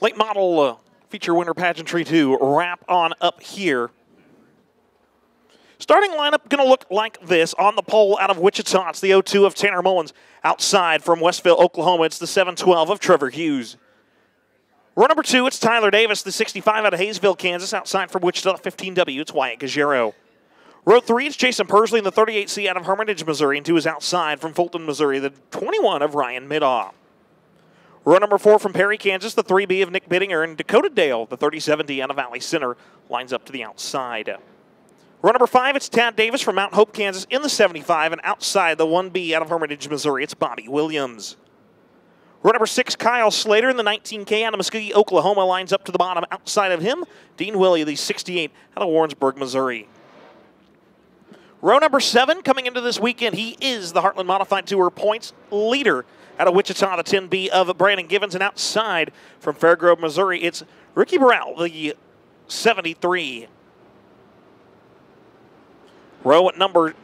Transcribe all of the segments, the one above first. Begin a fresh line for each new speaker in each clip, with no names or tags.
Late model feature winner pageantry to wrap on up here. Starting lineup going to look like this. On the pole out of Wichita, it's the 0-2 of Tanner Mullins. Outside from Westville, Oklahoma, it's the 7-12 of Trevor Hughes. Row number 2, it's Tyler Davis, the 65 out of Hayesville, Kansas. Outside from Wichita, 15W, it's Wyatt Gajero. Row 3, it's Jason Persley in the 38C out of Hermitage, Missouri. And 2 is outside from Fulton, Missouri, the 21 of Ryan Middaugh. Row number 4 from Perry, Kansas, the 3B of Nick Bittinger. And Dakota Dale, the 37D out of Valley Center, lines up to the outside. Row number 5, it's Tad Davis from Mount Hope, Kansas in the 75. And outside the 1B out of Hermitage, Missouri, it's Bobby Williams. Row number 6, Kyle Slater in the 19K out of Muskogee, Oklahoma, lines up to the bottom. Outside of him, Dean Willie, the 68 out of Warrensburg, Missouri. Row number 7, coming into this weekend, he is the Heartland Modified Tour points leader out of Wichita, the 10B of Brandon Givens. And outside from Fairgrove, Missouri, it's Ricky Burrell, the 73. Row at number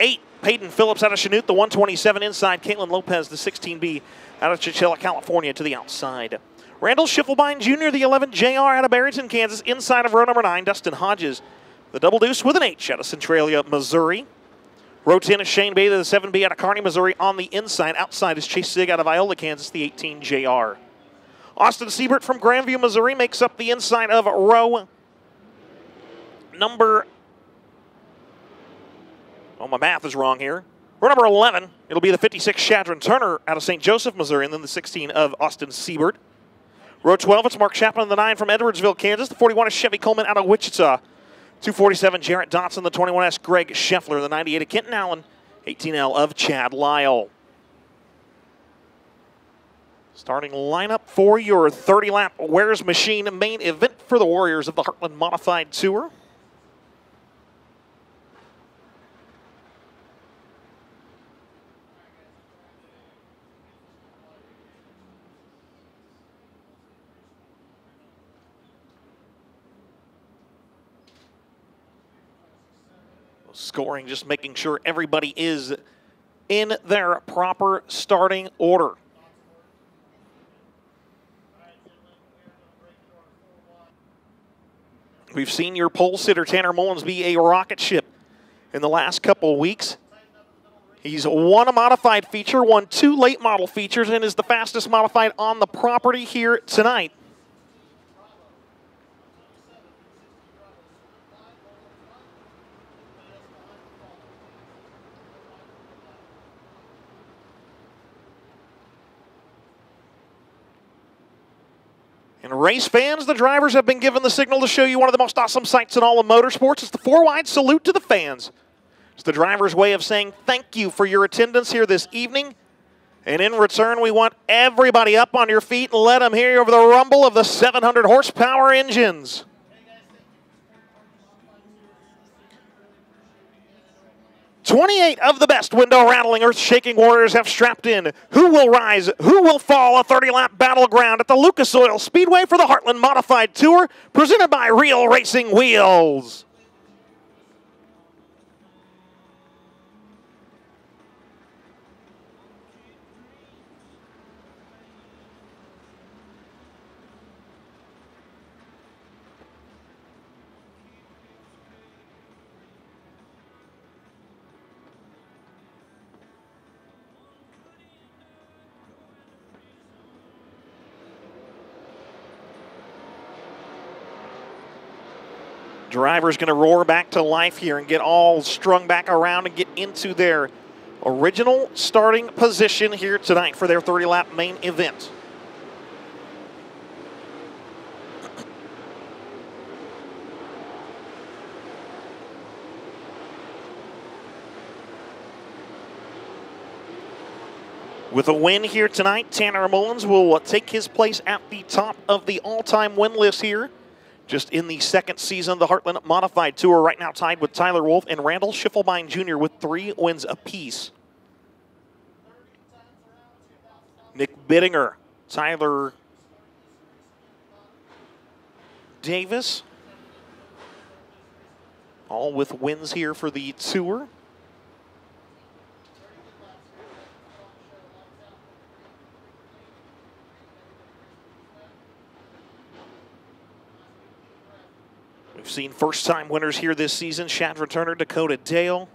8, Peyton Phillips out of Chanute, the 127 inside. Caitlin Lopez, the 16B out of Chichala, California, to the outside. Randall Schiffelbein Jr., the 11 JR out of Barrington, Kansas, inside of row number 9. Dustin Hodges, the double deuce with an H out of Centralia, Missouri. Row 10 is Shane Bailey, the 7B out of Kearney, Missouri, on the inside. Outside is Chase Sig out of Iola, Kansas, the 18 JR. Austin Siebert from Grandview, Missouri, makes up the inside of row number... Oh, my math is wrong here. Row number 11, it'll be the 56 Shadron Turner out of St. Joseph, Missouri, and then the 16 of Austin Siebert. Row 12, it's Mark Chapman, the 9 from Edwardsville, Kansas. The 41 is Chevy Coleman out of Wichita. 247, Jarrett Dotson, the 21S, Greg Scheffler, the 98 of Kenton Allen, 18L of Chad Lyle. Starting lineup for your 30-lap Wears Machine main event for the Warriors of the Heartland Modified Tour. Scoring, just making sure everybody is in their proper starting order. We've seen your pole sitter, Tanner Mullins, be a rocket ship in the last couple of weeks. He's won a modified feature, won 2 late model features, and is the fastest modified on the property here tonight. And race fans, the drivers have been given the signal to show you one of the most awesome sights in all of motorsports. It's the 4-wide salute to the fans. It's the driver's way of saying thank you for your attendance here this evening. And in return, we want everybody up on your feet and let them hear you over the rumble of the 700 horsepower engines. 28 of the best window-rattling, earth-shaking warriors have strapped in. Who will rise? Who will fall? A 30-lap battleground at the Lucas Oil Speedway for the Heartland Modified Tour, presented by Real Racing Wheels. Driver's going to roar back to life here and get all strung back around and get into their original starting position here tonight for their 30-lap main event. With a win here tonight, Tanner Mullins will take his place at the top of the all-time win list here. Just in the second season of the Heartland Modified Tour, right now tied with Tyler Wolf and Randall Schiffelbein Jr. with 3 wins apiece. Nick Bittinger, Tyler Davis, all with wins here for the Tour. We've seen first-time winners here this season. Shadron Turner, Dakota Dale.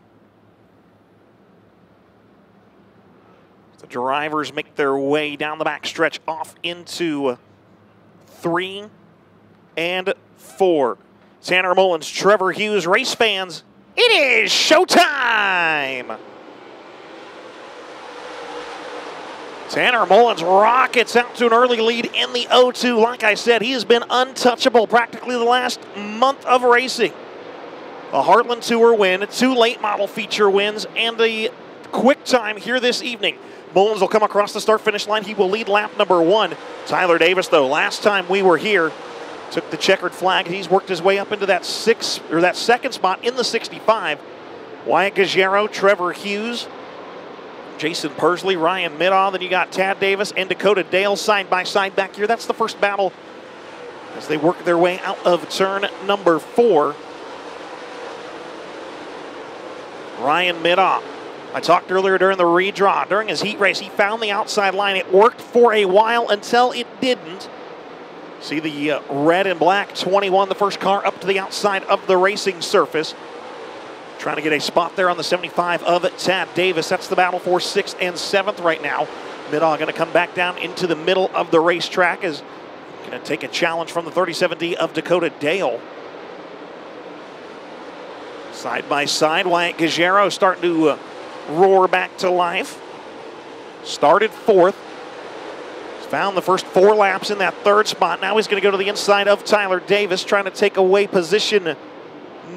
The drivers make their way down the backstretch off into 3 and 4. Tanner Mullins, Trevor Hughes, race fans, it is showtime! Tanner Mullins rockets out to an early lead in the O2. Like I said, he has been untouchable practically the last month of racing. A Heartland Tour win, 2 late model feature wins, and a quick time here this evening. Mullins will come across the start-finish line. He will lead lap number 1. Tyler Davis, though, last time we were here, took the checkered flag. He's worked his way up into that second spot in the 65. Wyatt Gajero, Trevor Hughes, Jason Persley, Ryan Middaugh. Then you got Tad Davis and Dakota Dale side by side back here. That's the first battle as they work their way out of turn number 4. Ryan Middaugh. I talked earlier during the redraw. During his heat race, he found the outside line. It worked for a while until it didn't. See the red and black 21, the first car up to the outside of the racing surface. Trying to get a spot there on the 75 of Tad Davis. That's the battle for 6th and 7th right now. Middaugh going to come back down into the middle of the racetrack. Is going to take a challenge from the 37D of Dakota Dale. Side by side, Wyatt Gajero starting to roar back to life. Started 4th. Found the first 4 laps in that 3rd spot. Now he's going to go to the inside of Tyler Davis, trying to take away position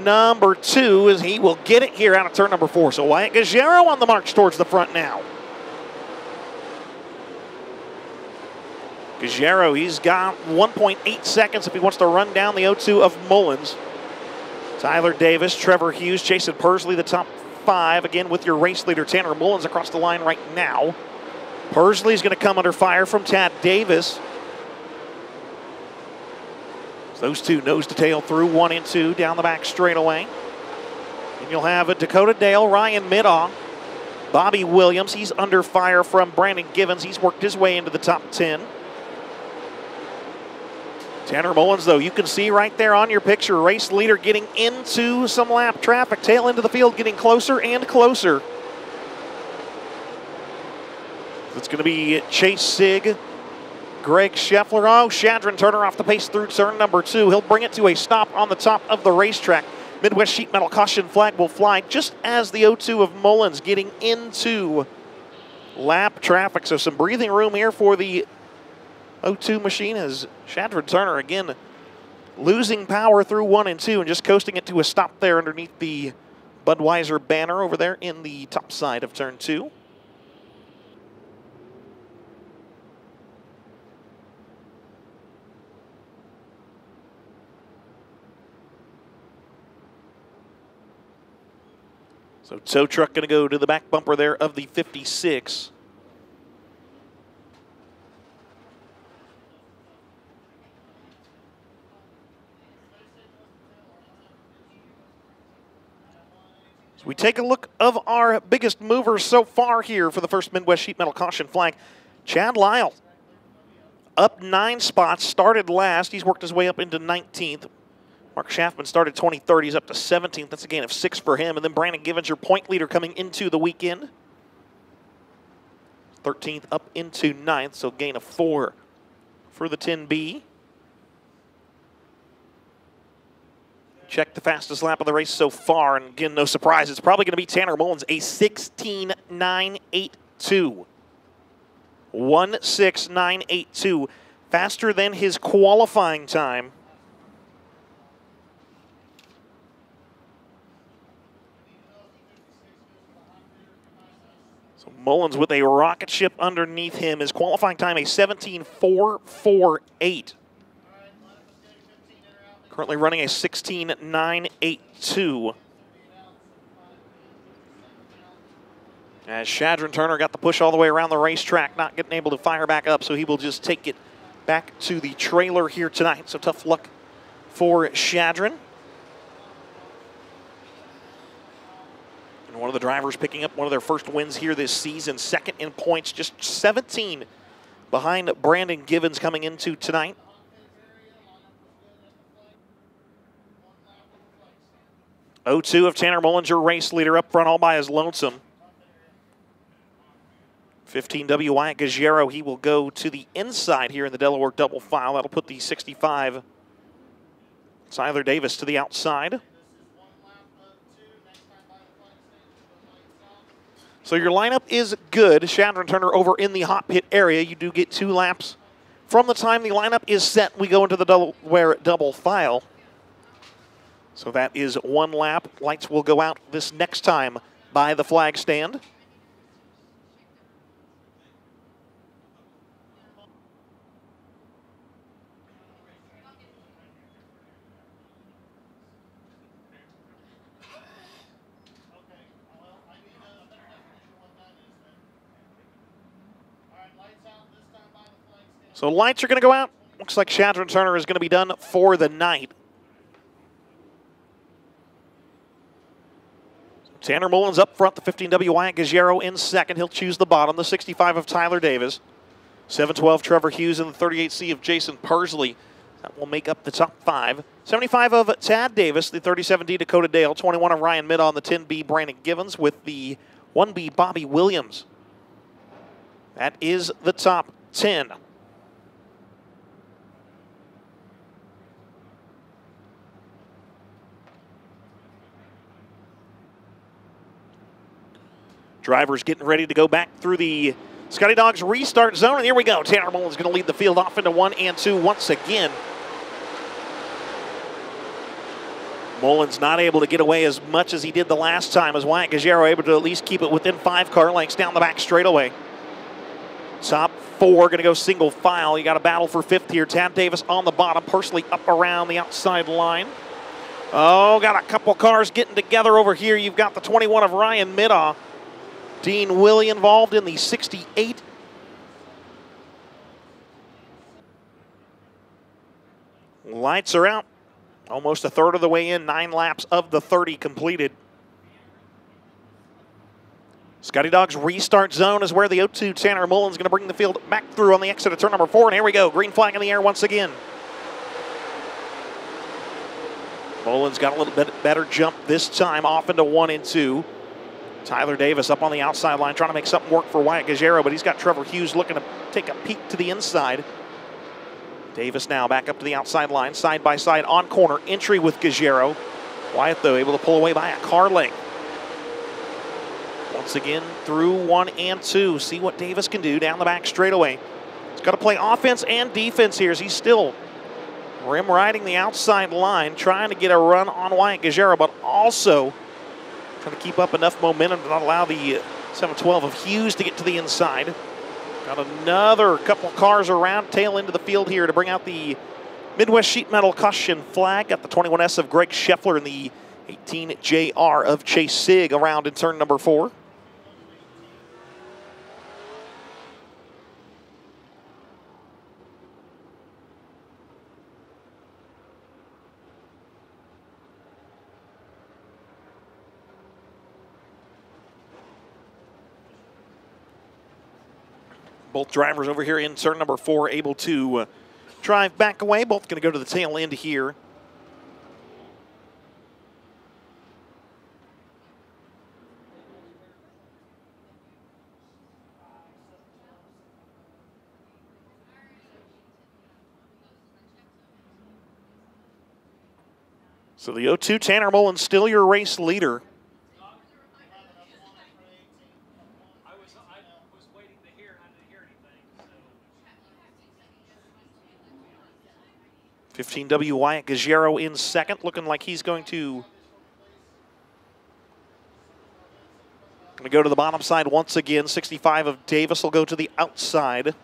number 2 as he will get it here out of turn number 4. So Wyatt Gajero on the march towards the front now. Gajero, he's got 1.8 seconds if he wants to run down the O2 of Mullins. Tyler Davis, Trevor Hughes, Jason Persley, the top 5. Again, with your race leader, Tanner Mullins, across the line right now. Persley's going to come under fire from Tad Davis. So those two nose to tail through 1 and 2 down the back straightaway. And you'll have a Dakota Dale, Ryan Middaugh, Bobby Williams. He's under fire from Brandon Givens. He's worked his way into the top 10. Tanner Mullins, though, you can see right there on your picture, race leader getting into some lap traffic, tail into the field, getting closer and closer. It's going to be Chase Sigg, Greg Scheffler. Oh, Shadron Turner off the pace through turn number 2. He'll bring it to a stop on the top of the racetrack. Midwest Sheet Metal caution flag will fly just as the O2 of Mullins getting into lap traffic. So some breathing room here for the O2 machine as Shadron Turner again losing power through 1 and 2 and just coasting it to a stop there underneath the Budweiser banner over there in the top side of turn 2. So tow truck going to go to the back bumper there of the 56. So we take a look of our biggest movers so far here for the first Midwest Sheet Metal caution flag. Chad Lyle up 9 spots, started last. He's worked his way up into 19th. Mark Schaffman started 23rd. He's up to 17th. That's a gain of 6 for him. And then Brandon Givens, your point leader coming into the weekend. 13th up into 9th, so gain of 4 for the 10B. Check the fastest lap of the race so far, and again, no surprise. It's probably going to be Tanner Mullins, a 16.982. 1:6.982, faster than his qualifying time. Mullins with a rocket ship underneath him. His qualifying time, a 17.448. Currently running a 16.982. As Shadron Turner got the push all the way around the racetrack, not getting able to fire back up, so he will just take it back to the trailer here tonight. So tough luck for Shadron. One of the drivers picking up one of their first wins here this season, second in points, just 17 behind Brandon Givens coming into tonight. 0-2 of Tanner Mullins, your race leader, up front all by his lonesome. 15W Wyatt Gajero, he will go to the inside here in the Delaware double file. That'll put the 65 Tyler Davis to the outside. So your lineup is good. Shadron Turner over in the hot pit area. You do get 2 laps. From the time the lineup is set, we go into the Delaware double file. So that is 1 lap. Lights will go out this next time by the flag stand. So lights are going to go out. Looks like Shadron Turner is going to be done for the night. Tanner Mullins up front, the 15W Wyatt Gajero in second. He'll choose the bottom, the 65 of Tyler Davis. 712 Trevor Hughes and the 38C of Jason Persley. That will make up the top 5. 75 of Tad Davis, the 37D Dakota Dale. 21 of Ryan Midd on the 10B Brandon Givens with the 1B Bobby Williams. That is the top 10. Drivers getting ready to go back through the Scotty Dogs restart zone. And here we go. Tanner Mullins going to lead the field off into 1 and 2 once again. Mullins not able to get away as much as he did the last time, as Wyatt Gajero able to at least keep it within 5 car lengths down the back straightaway. Top 4 going to go single file. You got a battle for 5th here. Tad Davis on the bottom, Persley up around the outside line. Oh, got a couple cars getting together over here. You've got the 21 of Ryan Middaugh. Dean Willie involved in the 68. Lights are out. Almost a third of the way in. 9 laps of the 30 completed. Scotty Dogs restart zone is where the 0-2 Tanner Mullins going to bring the field back through on the exit of turn number 4. And here we go. Green flag in the air once again. Mullins got a little bit better jump this time off into 1 and 2. Tyler Davis up on the outside line trying to make something work for Wyatt Gajero, but he's got Trevor Hughes looking to take a peek to the inside. Davis now back up to the outside line, side by side on corner entry with Gajero. Wyatt, though, able to pull away by a car length. Once again through 1 and 2. See what Davis can do down the back straightaway. He's got to play offense and defense here as he's still rim riding the outside line, trying to get a run on Wyatt Gajero, but also trying to keep up enough momentum to not allow the 712 of Hughes to get to the inside. Got another couple cars around, tail into the field here to bring out the Midwest Sheet Metal caution flag. Got the 21S of Greg Scheffler and the 18JR of Chase Sigg around in turn number 4. Both drivers over here in turn number 4 able to drive back away. Both going to go to the tail end here. So the 0-2 Tanner Mullins still your race leader. 15W Wyatt Gajero in second, looking like he's going to go to the bottom side once again. 65 of Davis will go to the outside.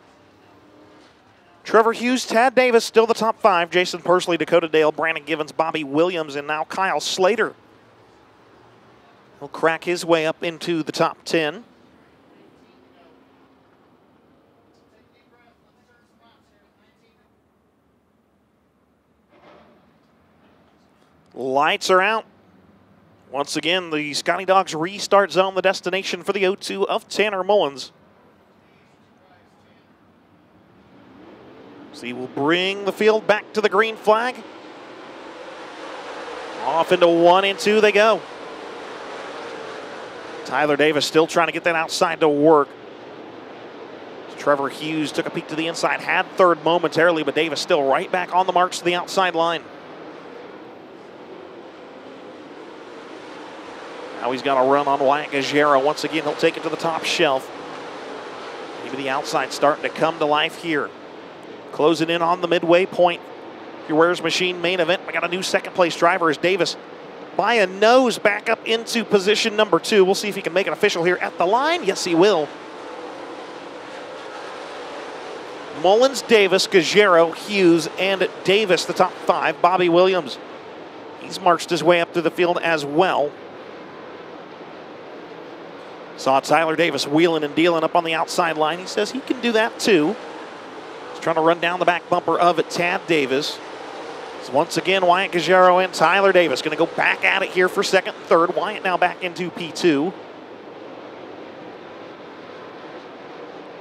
Trevor Hughes, Tad Davis, still the top 5. Jason Persley, Dakota Dale, Brandon Givens, Bobby Williams, and now Kyle Slater. He'll crack his way up into the top 10. Lights are out. Once again, the Scotty Dogs restart zone, the destination for the 0-2 of Tanner Mullins. So he will bring the field back to the green flag. Off into 1 and 2 they go. Tyler Davis still trying to get that outside to work. Trevor Hughes took a peek to the inside, had third momentarily, but Davis still right back on the marks to the outside line. Now he's got a run on Wyatt Gajero. Once again, he'll take it to the top shelf. Maybe the outside starting to come to life here. Closing in on the midway point. Your Wares Machine main event. We got a new second place driver as Davis by a nose back up into position number 2. We'll see if he can make it official here at the line. Yes, he will. Mullins, Davis, Gajero, Hughes, and Davis, the top 5. Bobby Williams, he's marched his way up through the field as well. Saw Tyler Davis wheeling and dealing up on the outside line. He says he can do that too. He's trying to run down the back bumper of Tad Davis. So once again, Wyatt Gajero and Tyler Davis going to go back at it here for second and third. Wyatt now back into P2.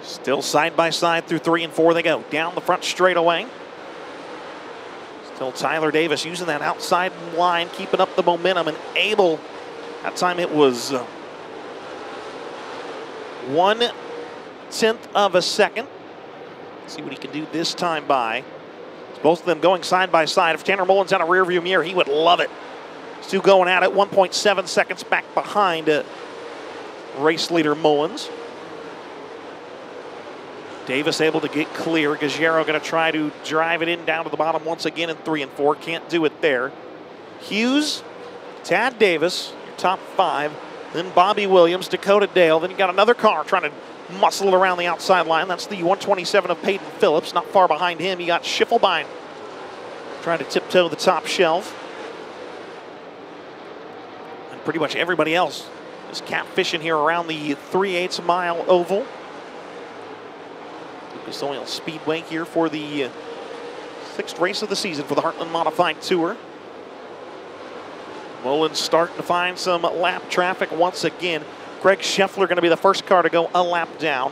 Still side by side through 3 and 4 they go. Down the front straightaway. Still Tyler Davis using that outside line, keeping up the momentum and able, that time it was 1/10 of a second. Let's see what he can do this time by. It's both of them going side by side. If Tanner Mullins had a rear view mirror, he would love it. These two going at it, 1.7 seconds back behind race leader Mullins. Davis able to get clear. Gajero going to try to drive it in down to the bottom once again in 3 and 4. Can't do it there. Hughes, Tad Davis, your top 5. Then Bobby Williams, Dakota Dale. Then you got another car trying to muscle it around the outside line. That's the 127 of Peyton Phillips. Not far behind him, you got Schiffelbein trying to tiptoe the top shelf. And pretty much everybody else is catfishing here around the 3/8 mile oval. Lucas Oil Speedway here for the 6th race of the season for the Heartland Modified Tour. Mullins starting to find some lap traffic once again. Greg Scheffler going to be the first car to go a lap down.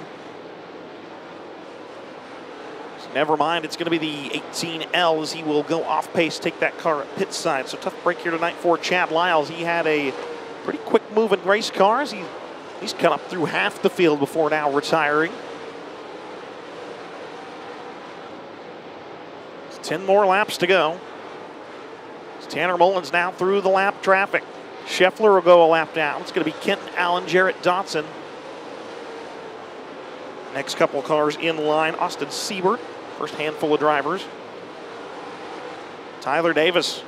So never mind, it's going to be the 18L as he will go off pace, take that car at pit side. So tough break here tonight for Chad Lyles. He had a pretty quick moving race cars. He's cut up through half the field before now retiring. 10 more laps to go. Tanner Mullins now through the lap traffic. Scheffler will go a lap down. It's going to be Kenton Allen, Jarrett Dotson. Next couple of cars in line, Austin Siebert, first handful of drivers. Tyler Davis,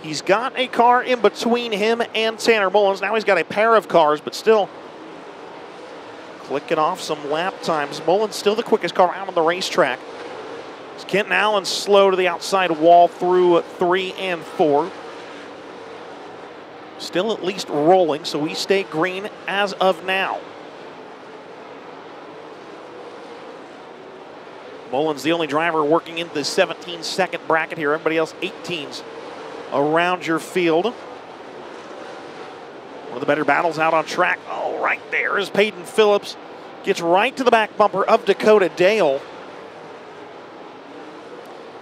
he's got a car in between him and Tanner Mullins. Now he's got a pair of cars, but still clicking off some lap times. Mullins still the quickest car out on the racetrack. Kenton Allen slow to the outside wall through 3 and 4. Still at least rolling, so we stay green as of now. Mullins the only driver working in the 17-second bracket here. Everybody else 18s around your field. One of the better battles out on track. Oh, right there is Peyton Phillips. Gets right to the back bumper of Dakota Dale.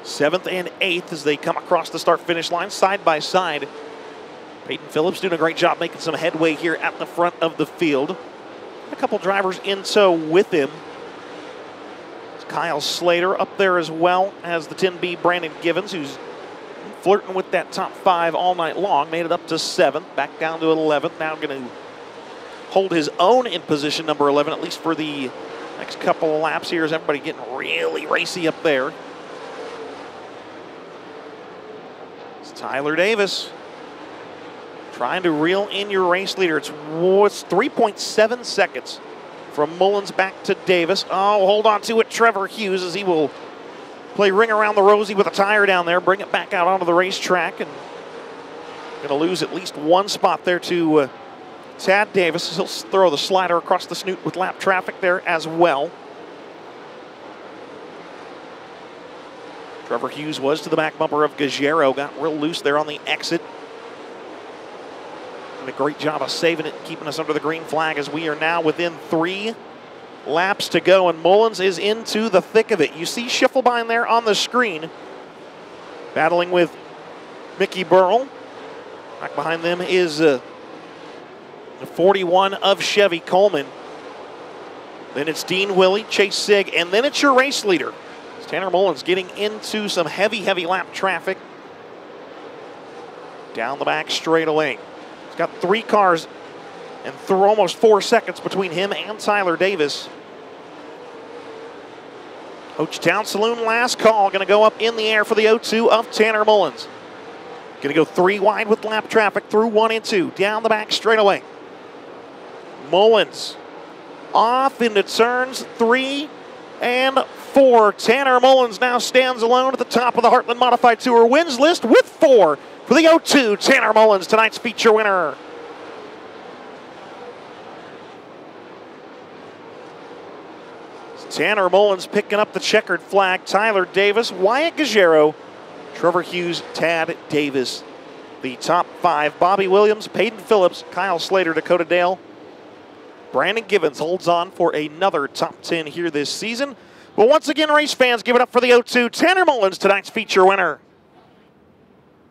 7th and 8th as they come across the start-finish line side by side. Peyton Phillips doing a great job making some headway here at the front of the field. A couple drivers in tow with him. It's Kyle Slater up there as well as the 10B Brandon Givens, who's flirting with that top 5 all night long. Made it up to 7th, back down to 11th. Now going to hold his own in position number 11, at least for the next couple of laps here, as everybody getting really racy up there. Tyler Davis trying to reel in your race leader. It's 3.7 seconds from Mullins back to Davis. Oh, hold on to it, Trevor Hughes, as he will play ring around the rosy with a tire down there, bring it back out onto the racetrack, and going to lose at least one spot there to Tad Davis. He'll throw the slider across the snoot with lap traffic there as well. Trevor Hughes was to the back bumper of Gajero, got real loose there on the exit. Did a great job of saving it and keeping us under the green flag as we are now within 3 laps to go, and Mullins is into the thick of it. You see Schiffelbein there on the screen, battling with Mickey Burrell. Back behind them is the 41 of Chevy Coleman. Then it's Dean Willie, Chase Sig, and then it's your race leader. It's Tanner Mullins getting into some heavy lap traffic. Down the back straightaway. He's got 3 cars and almost 4 seconds between him and Tyler Davis. Hochtown Saloon last call. Going to go up in the air for the 0-2 of Tanner Mullins. Going to go 3 wide with lap traffic through 1 and 2. Down the back straightaway. Mullins off into turns 3 and 4. Tanner Mullins now stands alone at the top of the Heartland Modified Tour wins list with 4 for the 0-2. Tanner Mullins, tonight's feature winner. Tanner Mullins picking up the checkered flag. Tyler Davis, Wyatt Gajero, Trevor Hughes, Tad Davis. The top 5, Bobby Williams, Peyton Phillips, Kyle Slater, Dakota Dale. Brandon Givens holds on for another top 10 here this season. Well, once again, race fans, give it up for the 0-2. Tanner Mullins, tonight's feature winner.